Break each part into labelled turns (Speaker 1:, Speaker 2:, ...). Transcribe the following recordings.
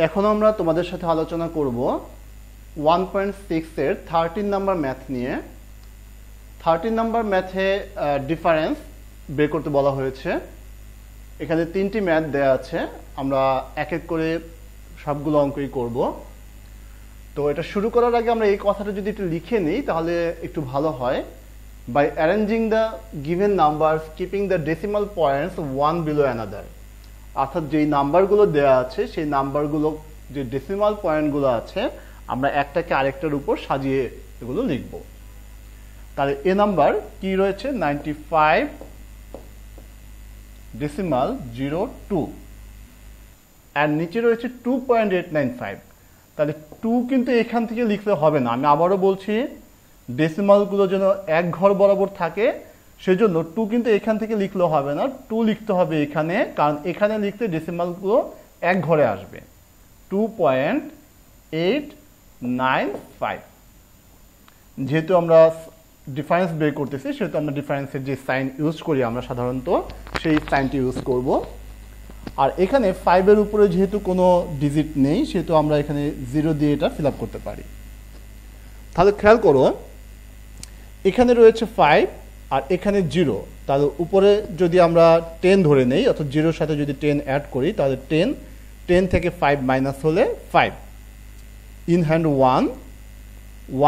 Speaker 1: এখন আমরা তোমাদের সাথে আলোচনা করব 1.6 এর 13 নাম্বার ম্যাথ নিয়ে। 13 নাম্বার ম্যাথে ডিফারেন্স বের করতে বলা হয়েছে। এখানে তিনটি ম্যাথ দেয়া আছে, আমরা এক এক করে সবগুলো অঙ্কই করব। তো এটা শুরু করার আগে আমরা এই কথাটা যদি একটু লিখে নিই তাহলে একটু ভালো হয়। By arranging the given numbers, keeping the decimal points one below another. অর্থাৎ যেই নাম্বারগুলো দেয়া আছে সেই নাম্বারগুলো যে ডেসিমাল পয়েন্টগুলো আছে আমরা একটাকে আরেকটার উপর সাজিয়ে এগুলো লিখব। তাহলে এ নাম্বার কি রয়েছে 95.02 আর নিচে রয়েছে 2.895। তাহলে 2 কিন্তু এখান থেকে লিখতে হবে না, আমি আবারও বলছি ডেসিমালগুলো যেন এক ঘর বরাবর থাকে সেজন্য 2 কিন্তু এখান থেকে লিখলেও হবে না, 2 লিখতে হবে এখানে, কারণ এখানে লিখতে ডেসিমালগুলো এক ঘরে আসবে 2.895। যেহেতু আমরা ডিফারেন্স বের করতেছি সেহেতু আমরা ডিফারেন্সের যে সাইন ইউজ করি আমরা সাধারণত সেই সাইনটি ইউজ করব। আর এখানে 5 এর উপরে যেহেতু কোনো ডিজিট নেই সেহেতু আমরা এখানে 0 দিয়ে এটা ফিল আপ করতে পারি। তাহলে খেয়াল করো এখানে রয়েছে 5 আর এখানে 0, তাহলে উপরে যদি আমরা 10 ধরে নেই অর্থাৎ 0-র সাথে যদি 10 অ্যাড করি তাহলে 10 থেকে 5 মাইনাস হলে 5। ইন হ্যান্ড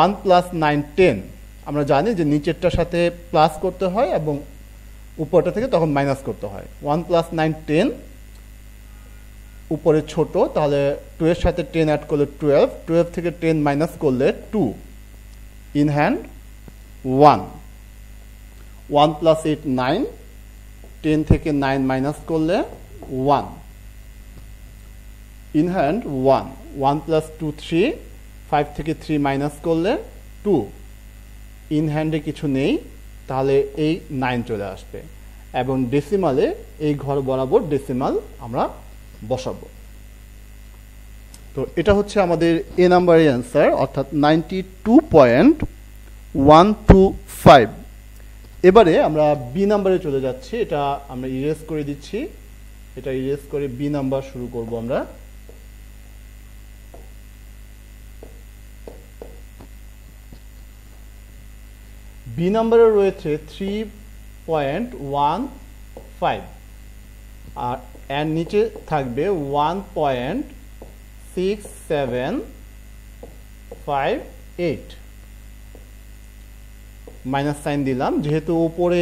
Speaker 1: 1 প্লাস 9 10, আমরা জানি যে নিচেরটার সাথে প্লাস করতে হয় এবং উপরটা থেকে তখন মাইনাস করতে হয়। 1 প্লাস 9 10, উপরে ছোট তাহলে 2 এর সাথে 10 অ্যাড করলে 12 থেকে 10 মাইনাস করলে 2। ইন হ্যান্ড 1 প্লাস 8 9, 10 থেকে 9 মাইনাস করলে 1। ইন হ্যান্ড 1 প্লাস 2 3, 5 থেকে 3 মাইনাস করলে 2। ইন হ্যান্ডে কিছু নেই তাহলে এই 9 চলে আসবে এবং ডেসিমালে এই ঘর বরাবর ডেসিমাল আমরা বসাবো। তো এটা হচ্ছে আমাদের এ নাম্বারের অ্যান্সার অর্থাৎ 92.125। এবারে আমরা বি নাম্বারে চলে যাচ্ছি, এটা আমরা ইরেজ করে দিচ্ছি, এটা ইরেজ করে বি নাম্বার শুরু করব আমরা। বি নাম্বারে রয়েছে 3.15 আর এর নিচে থাকবে 1.6758 মাইনাস সাইন দিলাম, যেহেতু উপরে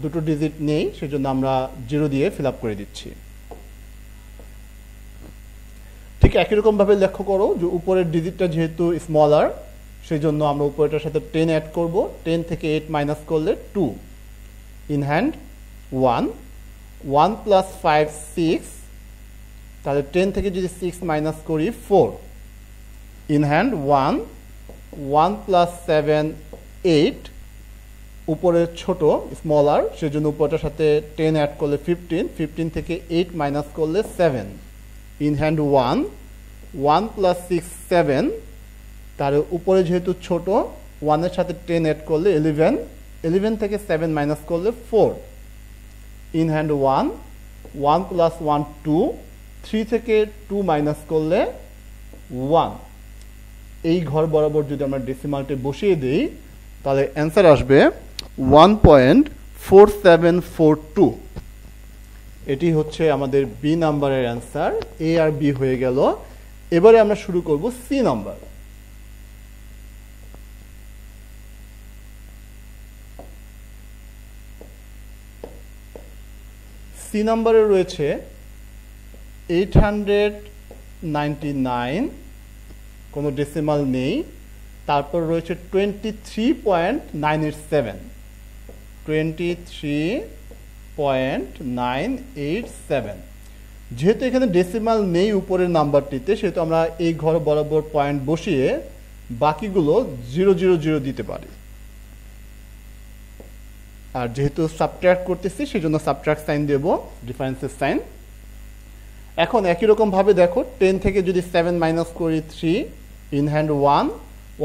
Speaker 1: দুটো ডিজিট নেই সেজন্য আমরা 0 দিয়ে ফিল আপ করে দিচ্ছি। ঠিক একই রকম ভাবে লক্ষ্য করো যে উপরের ডিজিটটা যেহেতু স্মলার সেই জন্য আমরা উপরেটার সাথে 10 অ্যাড করব, 10 থেকে 8 মাইনাস করলে 2। ইন হ্যান্ড 1 প্লাস 5 6, তাহলে 10 থেকে যদি 6 মাইনাস করি 4। ইন হ্যান্ড 1 প্লাস 7 8, উপরে ছোট স্মলার সেজন্য উপরটার সাথে 10 অ্যাড করলে 15 থেকে 8 মাইনাস করলে 7। ইন হ্যান্ড 1 প্লাস 6 7, তার উপরে যেহেতু ছোট 1 এর সাথে 10 অ্যাড করলে 11 থেকে 7 মাইনাস করলে 4। ইন হ্যান্ড 1 প্লাস 1 2, 3 থেকে 2 মাইনাস করলে 1। এই ঘর বরাবর যদি আমরা ডেসিমালটি বসিয়ে দিই তাহলে অ্যান্সার আসবে 1.4742। এটি হচ্ছে আমাদের বি নাম্বারের অ্যান্সার। এ আর বি হয়ে গেল। এবারে আমরা শুরু করব সি নাম্বার। সি নাম্বারে রয়েছে 899, কোনো ডেসিমাল নেই, তারপর রয়েছে 23.987। যেহেতু এখানে ডেসিমাল নেই উপরের নাম্বারটিতে সেহেতু আমরা এই ঘর বরাবর পয়েন্ট বসিয়ে বাকিগুলো 000 দিতে পারি। আর যেহেতু সাবট্রাক্ট করতেছি সেজন্য সাবট্রাক্ট সাইন দেব, ডিফারেন্সের সাইন। এখন একই রকম ভাবে দেখো 10 থেকে যদি 7 মাইনাস করি 3। ইন হ্যান্ড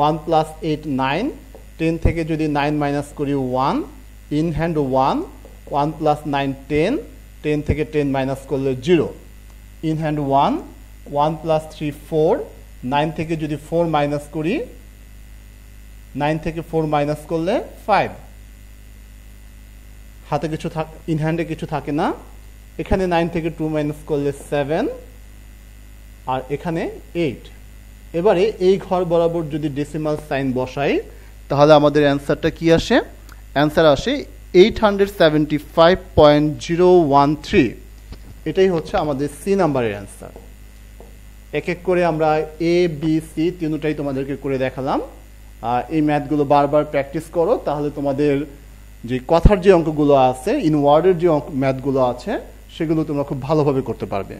Speaker 1: 1 প্লাস 8 9, 10 থেকে যদি 9 মাইনাস করি 1। ইন হ্যান্ড 1 প্লাস 9 10, 10 থেকে 10 মাইনাস করলে 0। ইন হ্যান্ড 1 1 প্লাস 3 4, 9 থেকে যদি 4 মাইনাস করি, 9 থেকে 4 মাইনাস করলে 5, হাতে কিছু ইন হ্যান্ডে কিছু থাকে না। এখানে 9 থেকে 2 মাইনাস করলে 7, আর এখানে 8। এবারে এই ঘর বরাবর যদি ডেসিমাল সাইন বসাই তাহলে আমাদের অ্যান্সারটা কি আসে? অ্যান্সার আসে 875.013। এটাই হচ্ছে আমাদের সি নাম্বারের অ্যান্সার। এক এক করে আমরা এ বি সি তিনটাই তোমাদেরকে করে দেখালাম। এই ম্যাথগুলো বারবার প্র্যাকটিস করো, তাহলে তোমাদের যে কথার যে অঙ্কগুলো আছে, ইন ওয়ার্ডের যে ম্যাথগুলো আছে, সেগুলো তোমরা খুব ভালোভাবে করতে পারবে।